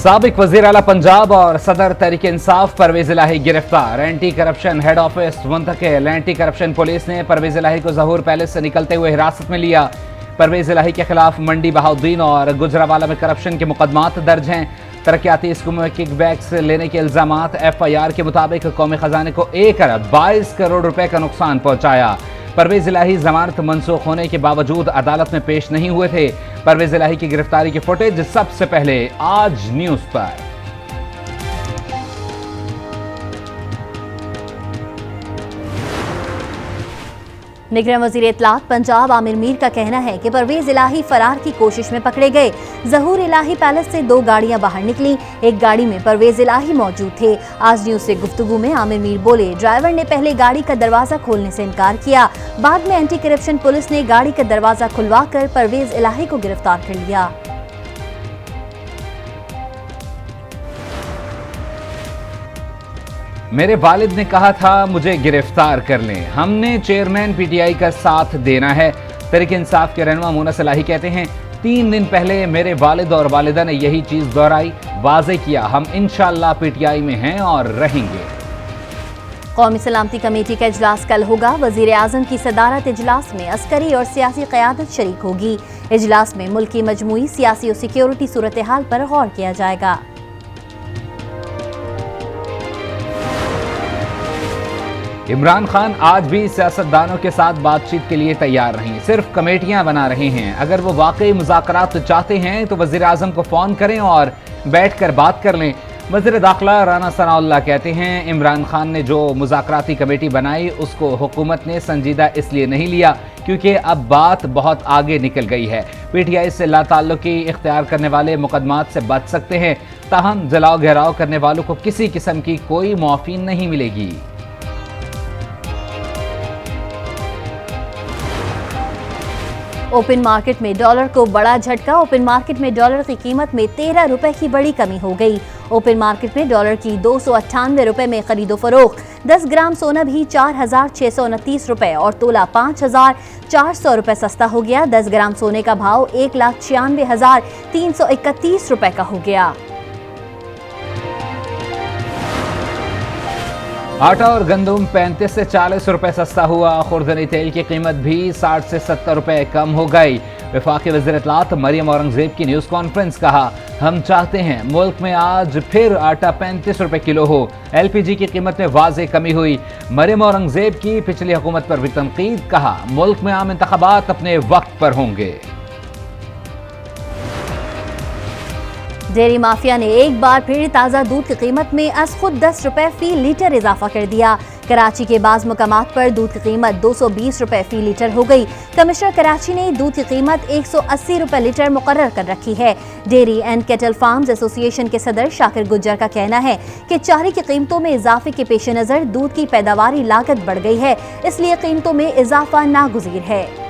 साबिक वजीर आला पंजाब और सदर तहरीक इंसाफ परवेज इलाही गिरफ्तार। एंटी करप्शन हेड ऑफिस मुंतकिल। एंटी करप्शन पुलिस ने परवेज इलाही को ज़हूर पैलेस से निकलते हुए हिरासत में लिया। परवेज इलाही के खिलाफ मंडी बहाउद्दीन और गुजरावाला में करप्शन के मुकदमात दर्ज हैं। तरक्याती स्कूलों में किकबैक्स लेने के इल्जामात। FIR के मुताबिक कौमी खजाने को 1 अरब 22 करोड़ रुपए का नुकसान पहुंचाया। परवेज इलाही जमानत मनसूख होने के बावजूद अदालत में पेश नहीं हुए थे। परवेज इलाही की गिरफ्तारी की फुटेज सबसे पहले आज न्यूज पर। निगरान वजीर इत्तलात पंजाब आमिर मीर का कहना है कि परवेज इलाही फरार की कोशिश में पकड़े गए। ज़हूर इलाही पैलेस से 2 गाड़ियां बाहर निकली। एक गाड़ी में परवेज इलाही मौजूद थे। आज न्यूज से गुफ्तगू में आमिर मीर बोले, ड्राइवर ने पहले गाड़ी का दरवाजा खोलने से इनकार किया। बाद में एंटी करप्शन पुलिस ने गाड़ी का दरवाजा खुलवाकर परवेज इलाही को गिरफ्तार कर लिया। मेरे वालिद ने कहा था मुझे गिरफ्तार कर लें। हमने चेयरमैन PTI का साथ देना है। तहरीक इंसाफ के रहनुमा मोनस इलाही कहते हैं, 3 दिन पहले मेरे वालिद और वालिदा ने यही चीज दोहराई, वाज़े किया, हम इंशाअल्लाह PTI में हैं और रहेंगे। कौमी सलामती कमेटी का इजलास कल होगा। वजीर आजम की सदारत इजलास में अस्करी और सियासी क़यादत शरीक होगी। इजलास में मुल्क की मजमूई सियासी और सिक्योरिटी सूरत हाल पर गौर किया जाएगा। इमरान खान आज भी सियासतदानों के साथ बातचीत के लिए तैयार नहीं, सिर्फ कमेटियां बना रहे हैं। अगर वो वाकई मुज़ाकरात चाहते हैं तो वज़ीर आज़म को फ़ोन करें और बैठकर बात कर लें। वज़ीर दाखिला राना सनाउल्लाह कहते हैं, इमरान खान ने जो मुज़ाकराती कमेटी बनाई उसको हुकूमत ने संजीदा इसलिए नहीं लिया क्योंकि अब बात बहुत आगे निकल गई है। PTI से लाताल्लुकी इख्तियार करने वाले मुकदमात से बच सकते हैं, ताहम जलाओ घेराव करने वालों को किसी किस्म की कोई मुआफ़ी नहीं मिलेगी। ओपन मार्केट में डॉलर को बड़ा झटका। ओपन मार्केट में डॉलर की कीमत में 13 रुपए की बड़ी कमी हो गई। ओपन मार्केट में डॉलर की 298 रुपए में खरीदो फरोख्त। 10 ग्राम सोना भी 4,629 रुपए और तोला 5,400 रुपए सस्ता हो गया। 10 ग्राम सोने का भाव 1,96,331 रुपए का हो गया। आटा और गंदम 35 से 40 रुपए सस्ता हुआ। खुर्दनी तेल की कीमत भी 60 से 70 रुपए कम हो गई। वफाकी वज़ीर इत्तलात मरियम औरंगज़ेब की न्यूज़ कॉन्फ्रेंस, कहा, हम चाहते हैं मुल्क में आज फिर आटा 35 रुपए किलो हो। LPG की कीमत में वाज़े कमी हुई। मरियम औरंगज़ेब की पिछली हुकूमत पर भी तनकीद, कहा, मुल्क में आम इंतखाबात अपने वक्त पर होंगे। डेयरी माफिया ने एक बार फिर ताज़ा दूध की कीमत में अज खुद 10 रुपए फी लीटर इजाफा कर दिया। कराची के बाज़ मुकामात पर दूध की कीमत 220 रुपए फी लीटर हो गई। कमिश्नर कराची ने दूध की कीमत 180 रुपए लीटर मुकर्रर कर रखी है। Dairy and kettle farms association के सदर शाकिर गुज्जर का कहना है कि चारे की कीमतों में इजाफे के पेश नज़र दूध की पैदावारी लागत बढ़ गई है, इसलिए कीमतों में इजाफा नागुज़ीर है।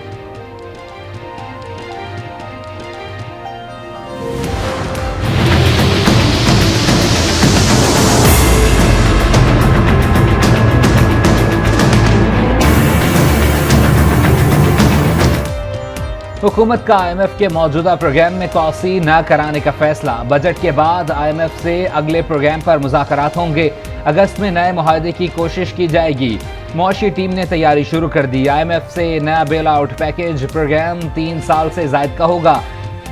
हुकूमत का IMF के मौजूदा प्रोग्राम में तोसी न कराने का फैसला। बजट के बाद IMF से अगले प्रोग्राम पर मुज़ाकरात होंगे। अगस्त में नए मुआहदे की कोशिश की जाएगी। मुआशी टीम ने तैयारी शुरू कर दी। IMF से नया बेल आउट पैकेज प्रोग्राम 3 साल से ज़ायद का होगा।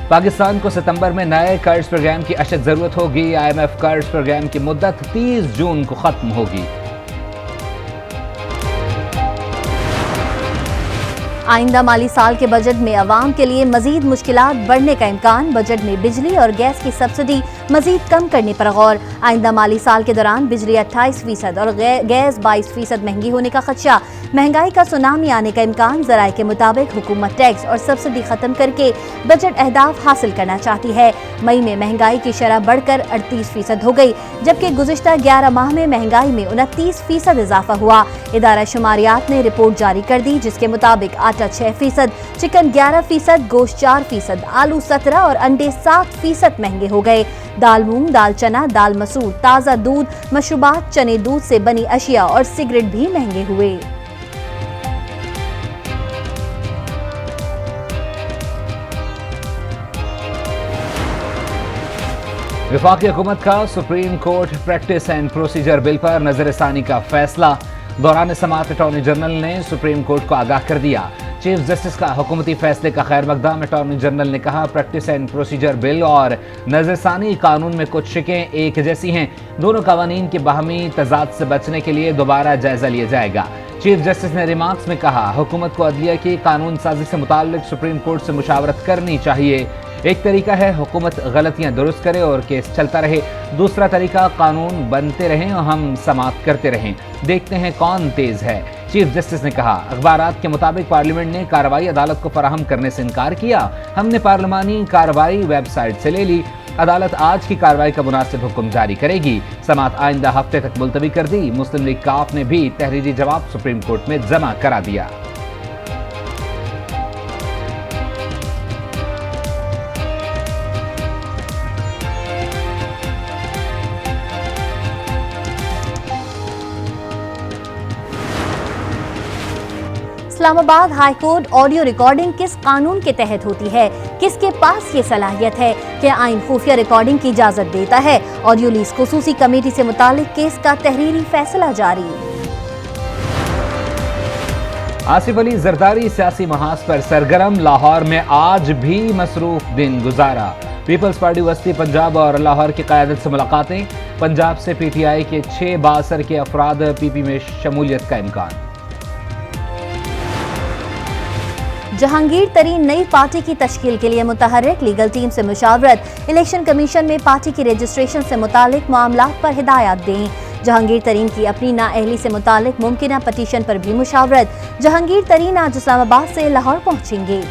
पाकिस्तान को सितंबर में नए कर्ज प्रोग्राम की अशद ज़रूरत होगी। IMF कर्ज प्रोग्राम की मुद्दत 30 जून को ख़त्म होगी। आइंदा माली साल के बजट में अवाम के लिए मजीद मुश्किलात बढ़ने का इम्कान। बजट में बिजली और गैस की सब्सिडी मजीद कम करने पर गौर। आइंदा माली साल के दौरान बिजली 28% और गैस 22% महंगी होने का खदशा। महंगाई का सुनामी आने का इम्कान। ज़राए के मुताबिक हुकूमत टैक्स और सब्सिडी खत्म करके बजट अहदाफ हासिल करना चाहती है। मई में महंगाई की शरह बढ़कर 38% हो गई, जबकि गुज़िश्ता 11 माह में महंगाई में 29% इजाफा हुआ। इदारा शुमारियात ने रिपोर्ट जारी कर दी, जिसके मुताबिक आटा 6%, चिकन 11%, गोश्त 4%, आलू 17% और अंडे 7% महंगे हो गए। दाल मूंग, दाल चना, दाल मसूर, ताज़ा दूध, मशरूबात, चने दूध से बनी अशिया और सिगरेट भी महंगे हुए। वफाकी हुकूमत का supreme court practice and procedure bill पर नजरसानी का फैसला। दौरान समाअत अटॉर्नी जनरल ने सुप्रीम कोर्ट को आगाह कर दिया। चीफ जस्टिस का हुकूमती फैसले का खैर मकदम। अटॉर्नी जनरल ने कहा, प्रैक्टिस एंड प्रोसीजर बिल और नजरसानी कानून में कुछ शिकें एक जैसी हैं। दोनों कवानीन के बाहमी तजाद से बचने के लिए दोबारा जायजा लिया जाएगा। चीफ जस्टिस ने रिमार्क्स में कहा, हुकूमत को अदलिया की कानून साजी से मुताल्लिक सुप्रीम कोर्ट से मुशावरत करनी चाहिए। एक तरीका है हुकूमत गलतियां दुरुस्त करे और केस चलता रहे। दूसरा तरीका कानून बनते रहें और हम समाअत करते रहें। देखते हैं कौन तेज है। चीफ जस्टिस ने कहा, अखबारात के मुताबिक पार्लियामेंट ने कार्रवाई अदालत को फराहम करने से इनकार किया। हमने पार्लिमानी कार्रवाई वेबसाइट से ले ली। अदालत आज की कार्रवाई का मुनासिब हुक्म जारी करेगी। समाअत आइंदा हफ्ते तक मुलतवी कर दी। मुस्लिम लीग काफ ने भी तहरीरी जवाब सुप्रीम कोर्ट में जमा करा दिया। Islamabad high court audio recording किस कानून के तहत होती है? किसके पास ये सलाहियत है? क्या आइन खुफिया रिकॉर्डिंग की इजाजत देता है? ऑडियो लीज खुसूसी कमेटी से मुतालिक केस का तहरीरी फैसला जारी। आसिफ अली जरदारी सियासी महाज पर सरगर्म। लाहौर में आज भी मसरूफ दिन गुजारा। पीपल्स पार्टी वस्ती पंजाब और लाहौर की क़यादत से मुलाकातें। पंजाब से पीटीआई के 6 बासर के अफराद पीपी में शमूलियत का इम्कान। जहांगीर तरीन नई पार्टी की तश्कील के लिए मुतहर्रिक। लीगल टीम से मुशावरत। इलेक्शन कमीशन में पार्टी की रजिस्ट्रेशन से मुतालिक मामलात पर हिदायत दें। जहांगीर तरीन की अपनी नाअहली से मुतालिक मुमकिना पटीशन पर भी मुशावरत। जहांगीर तरीन आज इस्लामाबाद से लाहौर पहुंचेंगे।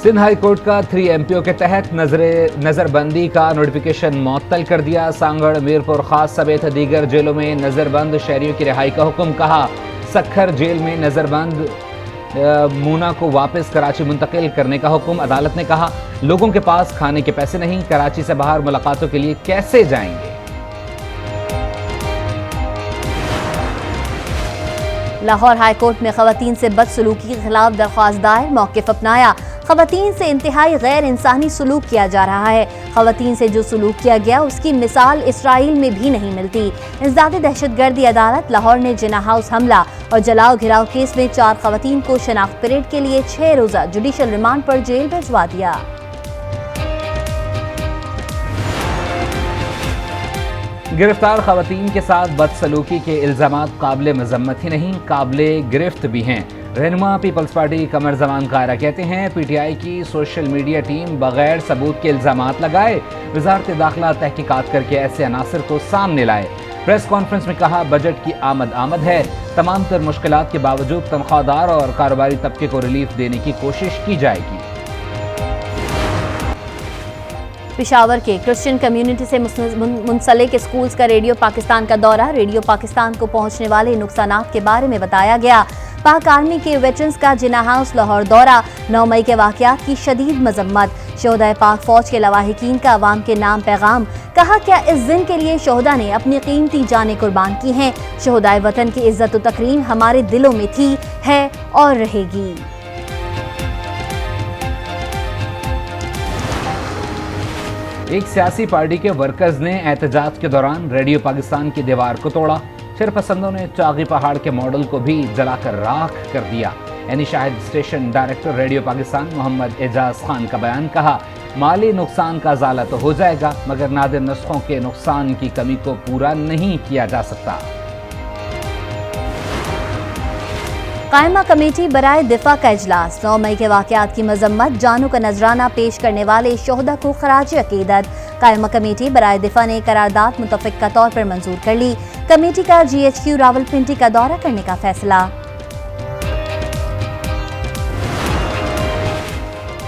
सिंध हाई कोर्ट का 3 एमपीओ के तहत नजरबंदी का नोटिफिकेशन मुअत्तल कर दिया। सांगड़, मीरपुर खास समेत दीगर जेलों में नजरबंद शहरियों की रिहाई का हुक्म। कहा, सखर जेल में नजरबंद मूना को वापस कराची मुंतकिल करने का हुक्म। अदालत ने कहा, लोगों के पास खाने के पैसे नहीं, कराची से बाहर मुलाकातों के लिए कैसे जाएंगे। लाहौर हाई कोर्ट में खवातीन से बदसलूकी के खिलाफ दरख्वास्त दायर। मौक़िफ़ अपनाया। खवातीन से इंतहाई गैर इंसानी सलूक किया जा रहा है। खवातीन से जो सलूक किया गया उसकी मिसाल इसराइल में भी नहीं मिलती। इंसदादी दहशतगर्दी अदालत लाहौर ने जिना हाउस हमला और जलाओ घिराव केस में 4 खवातीन को शनाख्त परेड के लिए 6 रोज़ा जुडिशल रिमांड पर जेल भिजवा दिया। गिरफ्तार खवातीन के साथ बदसलूकी के इल्जामात काबिल मजम्मत ही नहीं, काबिल गिरफ्त भी हैं। रहनुमा पीपल्स पार्टी कमर जमान कायरा कहते हैं, पीटीआई की सोशल मीडिया टीम बगैर सबूत के इल्जामात लगाए। वजारत दाखिला तहकीकात करके ऐसे अनासर को सामने लाए। प्रेस कॉन्फ्रेंस में कहा, बजट की आमद है। तमाम तर मुश्किलात के बावजूद तनख्वाहदार और कारोबारी तबके को रिलीफ देने की कोशिश की जाएगी। पेशावर के क्रिश्चियन कम्युनिटी से मुंसलिक स्कूल्स का रेडियो पाकिस्तान का दौरा। रेडियो पाकिस्तान को पहुंचने वाले नुकसानात के बारे में बताया गया। पाक आर्मी के वेटरन्स का जिना हाउस लाहौर दौरा। 9 मई के वाक़यात की शदीद मजम्मत। शोहदाए पाक फौज के लवाहिकीन का अवाम के नाम पैगाम। कहा, क्या इस दिन के लिए शोहदा ने अपनी कीमती जानें कुर्बान की हैं। शोहदाए वतन की इज्जत व तकरीम हमारे दिलों में थी, है और रहेगी। एक सियासी पार्टी के वर्कर्स ने एहतजाज के दौरान रेडियो पाकिस्तान की दीवार को तोड़ा। शरपसंदों ने चागी पहाड़ के मॉडल को भी जलाकर राख कर दिया। यानी Shahid station director radio Pakistan Mohammad Ejaz Khan का बयान। कहा, माली नुकसान का ज़ाला तो हो जाएगा मगर नादिर नुस्खों के नुकसान की कमी को पूरा नहीं किया जा सकता। कायमा कमेटी बराए दिफा का इजलास। 9 मई के वाक़यात की मजम्मत। जानों का नजराना पेश करने वाले शोहदा को खराज अकीदत। कायमा कमेटी बराए दिफा ने करारदाद मुतफ़िक़ा तौर पर मंजूर कर ली। कमेटी का GHQ रावलपिंडी का दौरा करने का फैसला।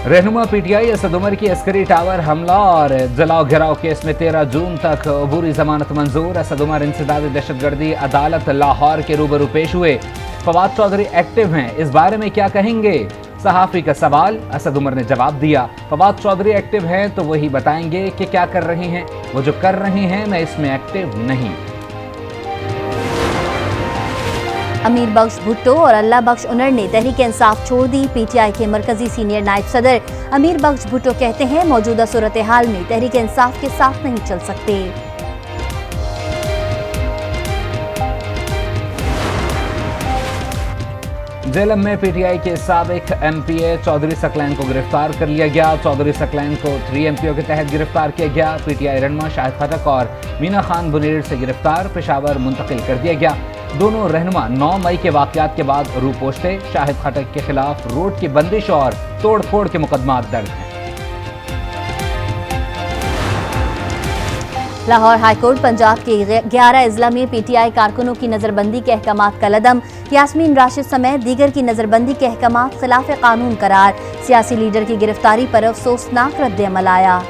रहनुमा पीटीआई असद उमर की अस्करी टावर हमला और जलाओ घिराव केस में 13 जून तक अबूरी जमानत मंजूर। असद उमर इंसदाद दहशतगर्दी अदालत लाहौर के रूबरू पेश हुए। फवाद चौधरी एक्टिव हैं, इस बारे में क्या कहेंगे? सहाफ़ी का सवाल। असद उमर ने जवाब दिया, फवाद चौधरी एक्टिव हैं तो वही बताएंगे कि क्या कर रहे हैं। वो जो कर रहे हैं मैं इसमें एक्टिव नहीं। अमीर बख्श भुट्टो और अल्लाह बख्श उनर ने तहरीक इंसाफ छोड़ दी। पीटीआई के मरकजी सीनियर नायब सदर अमीर बख्श भुट्टो कहते हैं मौजूदा सूरत हाल में तहरीक इंसाफ के साथ नहीं चल सकते। जेलम में पीटीआई के साबिक एमपीए चौधरी सकलैन को गिरफ्तार कर लिया गया। चौधरी सकलैन को 3MPO के तहत गिरफ्तार किया गया। पीटीआई रहनुमा शाहिद खटक और मीना खान बुनेर से गिरफ्तार पेशावर मुंतकिल कर दिया गया। दोनों रहनुमा 9 मई के वाकयात के बाद रू पोस्टे। शाहिद खटक के खिलाफ रोड की बंदिश और तोड़ फोड़ के मुकदमा दर्ज हैं। लाहौर हाईकोर्ट पंजाब के 11 अजला में पीटीआई कारकुनों की नजरबंदी के अहकामात का लदम। यास्मीन राशिद समेत दीगर की नजरबंदी के अहकामात खिलाफ कानून करार। सियासी लीडर की गिरफ्तारी पर अफसोसनाक रद्द-ए-अमल आया।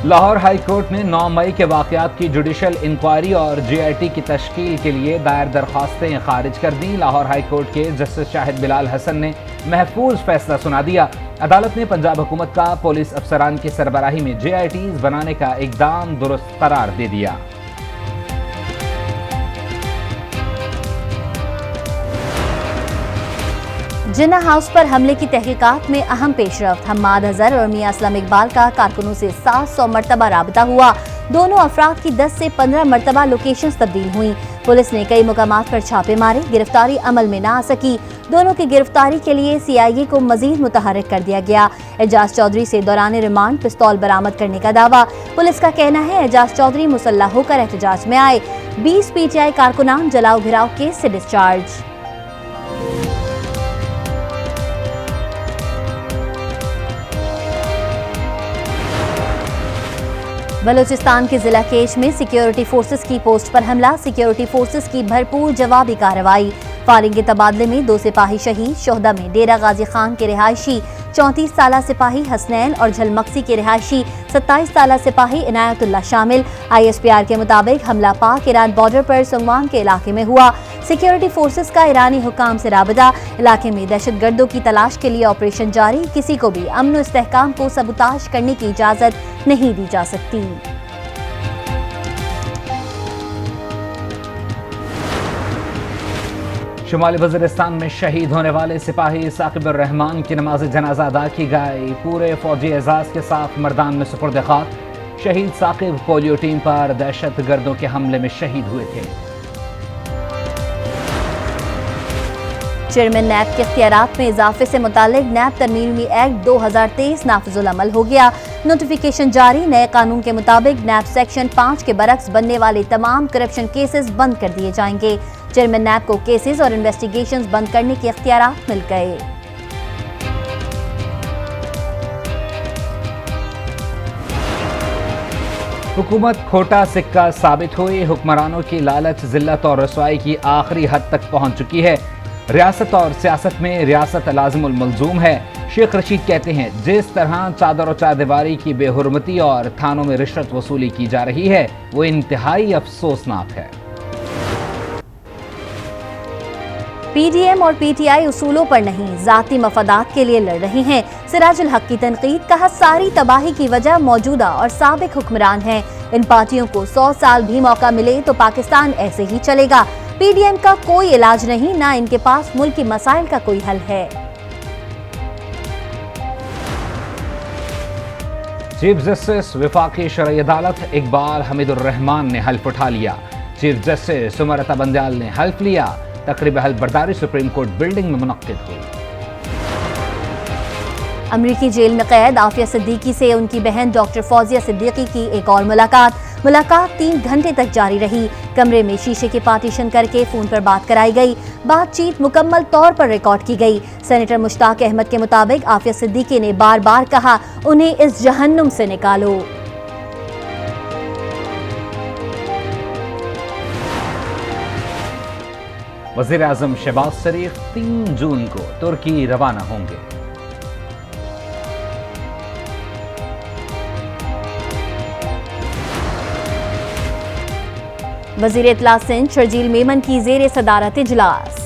लाहौर हाई कोर्ट ने 9 मई के वाकयात की जुडिशल इंक्वायरी और JIT की तश्कील के लिए दायर दरख्वास्तें खारिज कर दी। लाहौर हाई कोर्ट के जस्टिस शाहिद बिलाल हसन ने महफूज फैसला सुना दिया। अदालत ने पंजाब हुकूमत का पुलिस अफसरान की सरबराही में JITs बनाने का इकदाम दुरुस्त करार दे दिया। जिन्ना हाउस पर हमले की तहकीकात में अहम पेशरफ्त। हम्माद अजहर और मियां असलम इकबाल का कारकुनों से 700 मरतबा राबता हुआ। दोनों अफराद की 10 से 15 मरतबा लोकेशंस तब्दील हुई। पुलिस ने कई मुकामात पर छापे मारे, गिरफ्तारी अमल में न आ सकी। दोनों की गिरफ्तारी के लिए CIA को मजीद मुतहर्रिक कर दिया गया। एजाज चौधरी से दौरान रिमांड पिस्तौल बरामद करने का दावा। पुलिस का कहना है एजाज चौधरी मुसल्लह होकर एहतजाज में आए। 20 PTI कारकुनान जलाओ घिराव केस से डिस्चार्ज। बलूचिस्तान के जिला केश में सिक्योरिटी फोर्सेस की पोस्ट पर हमला। सिक्योरिटी फोर्सेस की भरपूर जवाबी कार्रवाई। फायरिंग के तबादले में 2 सिपाही शहीद। शोहदा में डेरा गाजी खान के रिहायशी 34 साला सिपाही हसनैन और झलमक्सी के रिहायशी 27 साला सिपाही इनायतुल्लाह शामिल। ISPR के मुताबिक हमला पाक ईरान बॉर्डर पर सुंगवान के इलाके में हुआ। सिक्योरिटी फोर्सेस का ईरानी हुकाम से राबता। इलाके में दहशतगर्दों की तलाश के लिए ऑपरेशन जारी। किसी को भी अमन व इस्तेहकाम को सबूताज करने की इजाजत नहीं दी जा सकती। शुमाली वज़ीरिस्तान में शहीद होने वाले सिपाही साकिब उर रहमान की नमाज जनाजा अदा की गई। पूरे फौजी एजाज के साथ मर्दान में सुपुर्द खाक। शहीद साकिब पोलियो टीम पर दहशत गर्दों के हमले में शहीद हुए थे। चेयरमैन नैब के इख्तियारात में इजाफे से मुतालिक नैब तरमीमी एक्ट 2023 नाफिजुल अमल हो गया। नोटिफिकेशन जारी। नए कानून के मुताबिक नैब सेक्शन 5 के बरक्स बनने वाले तमाम करप्शन केसेस बंद कर दिए जाएंगे। चेयरमैन नैब को केसेस और इन्वेस्टिगेशंस बंद करने के इख्तियारात मिल गए। हुकूमत खोटा सिक्का साबित हुई। हुक्मरानों की लालच, जिल्लत और रसवाई की आखिरी हद तक पहुंच चुकी है। रियासत और सियासत में रियासत लाजिमुल मलजूम है। शेख रशीद कहते हैं जिस तरह चादर और चारदीवारी की बेहुरमती और थानों में रिश्वत वसूली की जा रही है वो इंतहाई अफसोसनाक है। PDM और PTI उसूलों पर नहीं जाती मफादात के लिए लड़ रही हैं। सिराजुल हक की तनकीद। कहा सारी तबाही की वजह मौजूदा और साबिक हुक्मरान हैं। इन पार्टियों को 100 साल भी मौका मिले तो पाकिस्तान ऐसे ही चलेगा। PDM का कोई इलाज नहीं, ना इनके पास मुल्क के मसाइल का कोई हल है। चीफ जस्टिस वफाकी शरई अदालत इकबाल हमीदुर रहमान ने हल्फ उठा लिया। चीफ जस्टिस सुमरता बंदयाल ने हल्फ लिया। तकरीब हल्फ बर्दारी सुप्रीम कोर्ट बिल्डिंग में मुनक्किद हुई। अमरीकी जेल में कैद आफिया सिद्दीकी से उनकी बहन डॉक्टर फौजिया सिद्दीकी की एक और मुलाकात 3 घंटे तक जारी रही। कमरे में शीशे के पार्टीशन करके फोन पर बात कराई गई। बातचीत मुकम्मल तौर पर रिकॉर्ड की गई। सेनेटर मुश्ताक अहमद के मुताबिक आफिया सिद्दीकी ने बार बार कहा उन्हें इस जहन्नुम से निकालो। वज़ीर आज़म शहबाज शरीफ 3 जून को तुर्की रवाना होंगे। वज़ीर इत्तला सिंध शर्जील मेमन की ज़ेर सदारत इजलास।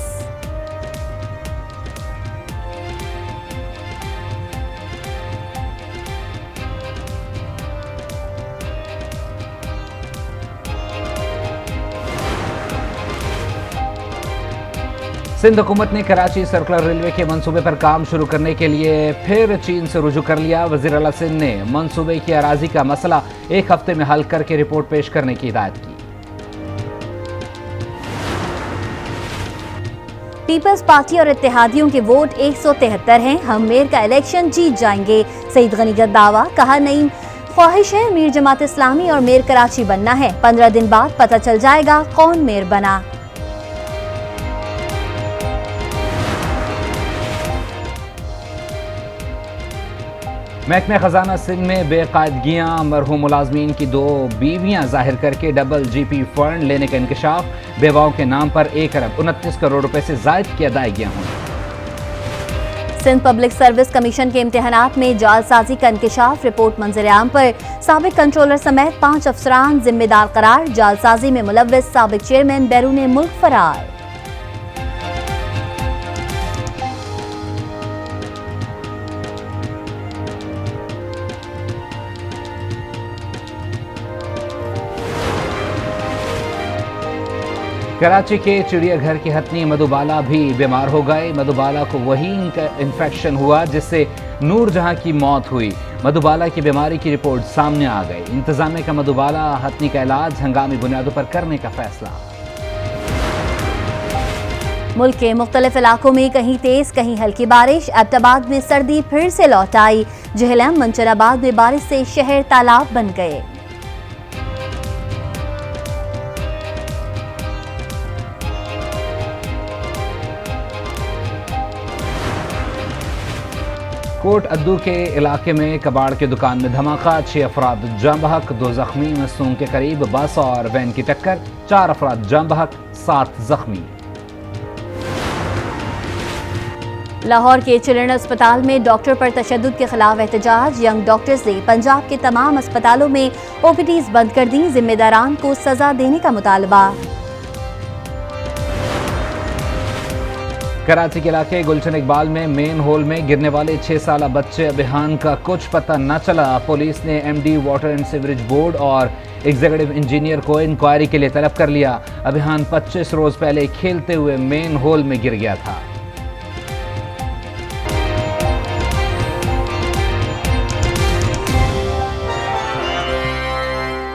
सिंध हुकूमत ने कराची सर्कुलर रेलवे के मंसूबे पर काम शुरू करने के लिए फिर चीन से रुजू कर लिया। वज़ीर आला सिंध ने मंसूबे की अराजी का मसला 1 हफ्ते में हल करके रिपोर्ट पेश करने की हिदायत की। पीपल्स पार्टी और इत्तेहादियों के वोट 173 हैं। हम मेयर का इलेक्शन जीत जाएंगे, सईद गनी का दावा। कहा नई ख्वाहिश है मीर जमात इस्लामी और मेयर कराची बनना है। 15 दिन बाद पता चल जाएगा कौन मेयर बना। महकमे खजाना सिंध में बेकायदगियां, मरहूम मुलाजमीन की 2 बीवियां जाहिर करके डबल GP फंड लेने का इंकशाफ। बेवाओं के नाम पर 1 अरब 29 करोड़ रुपए से जायद की अदायगियां हुई। सिंध पब्लिक सर्विस कमीशन के इम्तिहानात में जालसाजी का इंकशाफ। रिपोर्ट मंजर-ए-आम पर साबिक कंट्रोलर समेत 5 अफसरान जिम्मेदार करार। जालसाजी में मुलव्विस साबिक चेयरमैन बैरून मुल्क फरार। कराची के चिड़ियाघर की हथनी मधुबाला भी बीमार हो गए। मधुबाला को वही इन्फेक्शन हुआ जिससे नूरजहां की मौत हुई। मधुबाला की बीमारी की रिपोर्ट सामने आ गई। इंतजामिया का मधुबाला हथनी का इलाज हंगामी बुनियादों पर करने का फैसला। मुल्क के मुख्तलिफ इलाकों में कहीं तेज कहीं हल्की बारिश। एबटाबाद में सर्दी फिर से लौट आई। जहलम मंचराबाद में बारिश से शहर तालाब बन गए। कोट अद्दू के इलाके में कबाड़ की दुकान में धमाका। 6 अफराद जाँ बहक, 2 जख्मी। मसूम के करीब बस और वैन की टक्कर, 4 अफराद जाँ बहक, 7 जख्मी। लाहौर के चिल्ड्रन अस्पताल में डॉक्टर पर तशद्दुद के खिलाफ एहतजाज। यंग डॉक्टर्स ने पंजाब के तमाम अस्पतालों में OPDs बंद कर दी। जिम्मेदारान को सजा देने का मुतालबा। कराची के इलाके गुलशन इकबाल में मेन होल में गिरने वाले 6 साला बच्चे अभियान का कुछ पता न चला। पुलिस ने MD water and sewerage board और एग्जीक्यूटिव इंजीनियर को इंक्वायरी के लिए तलब कर लिया। अभियान 25 रोज पहले खेलते हुए मेन होल में गिर गया था।